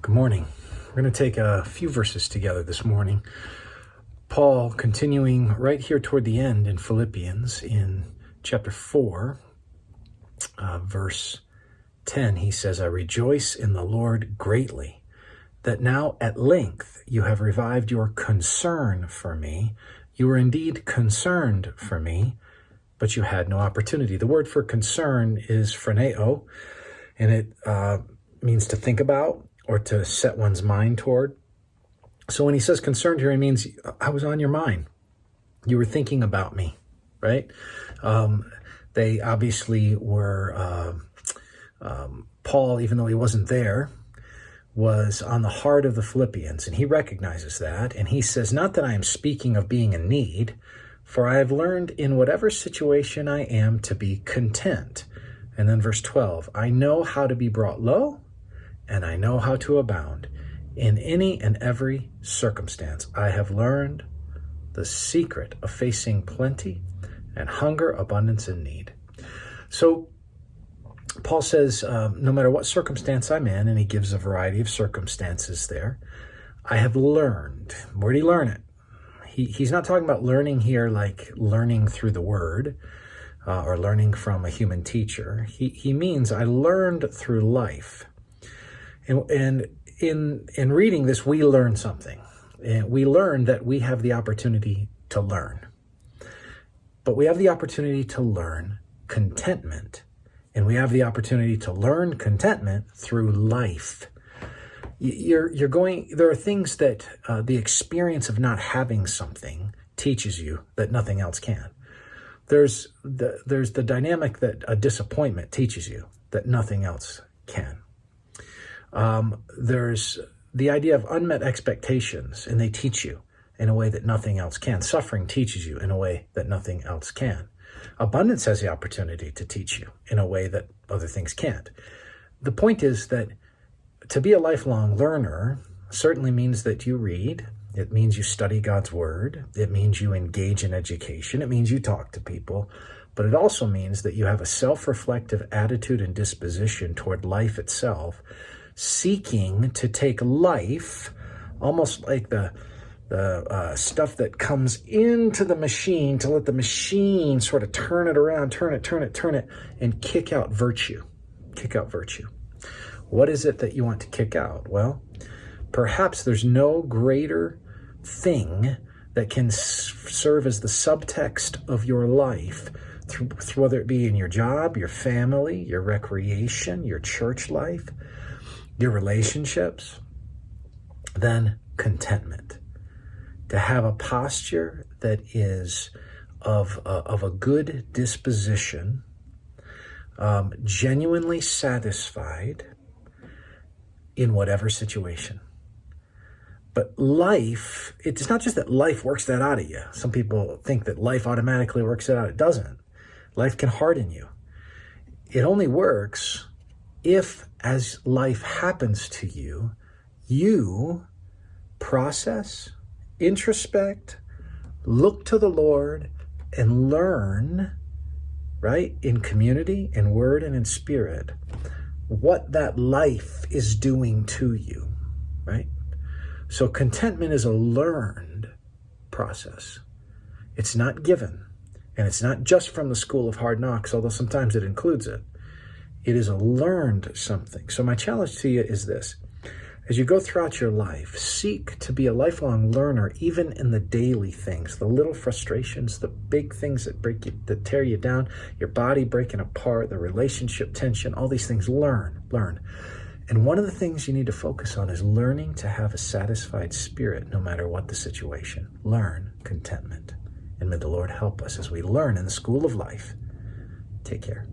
Good morning. We're going to take a few verses together this morning. Paul, continuing right here toward the end in Philippians, in chapter 4, verse 10, he says, I rejoice in the Lord greatly, that now at length you have revived your concern for me. You were indeed concerned for me, but you had no opportunity. The word for concern is phroneo, and it means to think about or to set one's mind toward. So when he says concerned here, it means I was on your mind. You were thinking about me, right? They obviously were, Paul, even though he wasn't there, was on the heart of the Philippians, and he recognizes that. And he says, not that I am speaking of being in need, for I have learned in whatever situation I am to be content. And then verse 12, I know how to be brought low, and I know how to abound. In any and every circumstance, I have learned the secret of facing plenty and hunger, abundance, and need. So Paul says, no matter what circumstance I'm in, and he gives a variety of circumstances there, I have learned. Where did he learn it? He's not talking about learning here like learning through the word or learning from a human teacher. He means I learned through life. And in reading this, we learn something. And we learn that we have the opportunity to learn. But we have the opportunity to learn contentment. And we have the opportunity to learn contentment through life. There are things that the experience of not having something teaches you that nothing else can. There's the dynamic that a disappointment teaches you that nothing else can. There's the idea of unmet expectations, and they teach you in a way that nothing else can. Suffering teaches you in a way that nothing else can. Abundance has the opportunity to teach you in a way that other things can't. The point is that to be a lifelong learner certainly means that you read. It means you study God's word. It means you engage in education. It means you talk to people. But it also means that you have a self-reflective attitude and disposition toward life itself, seeking to take life almost like the stuff that comes into the machine to let the machine sort of turn it around, turn it, and kick out virtue. Kick out virtue. What is it that you want to kick out? Well, perhaps there's no greater thing that can serve as the subtext of your life, through whether it be in your job, your family, your recreation, your church life, your relationships, than contentment. To have a posture that is of a good disposition, genuinely satisfied in whatever situation. But life, it's not just that life works that out of you. Some people think that life automatically works it out. It doesn't. Life can harden you. It only works if, as life happens to you, you process, introspect, look to the Lord, and learn, right, in community, in word, and in spirit, what that life is doing to you, right? So contentment is a learned process. It's not given, and it's not just from the school of hard knocks, although sometimes it includes it. It is a learned something. So my challenge to you is this. As you go throughout your life, seek to be a lifelong learner, even in the daily things, the little frustrations, the big things that break you, that tear you down, your body breaking apart, the relationship tension, all these things. Learn. And one of the things you need to focus on is learning to have a satisfied spirit no matter what the situation. Learn contentment. And may the Lord help us as we learn in the school of life. Take care.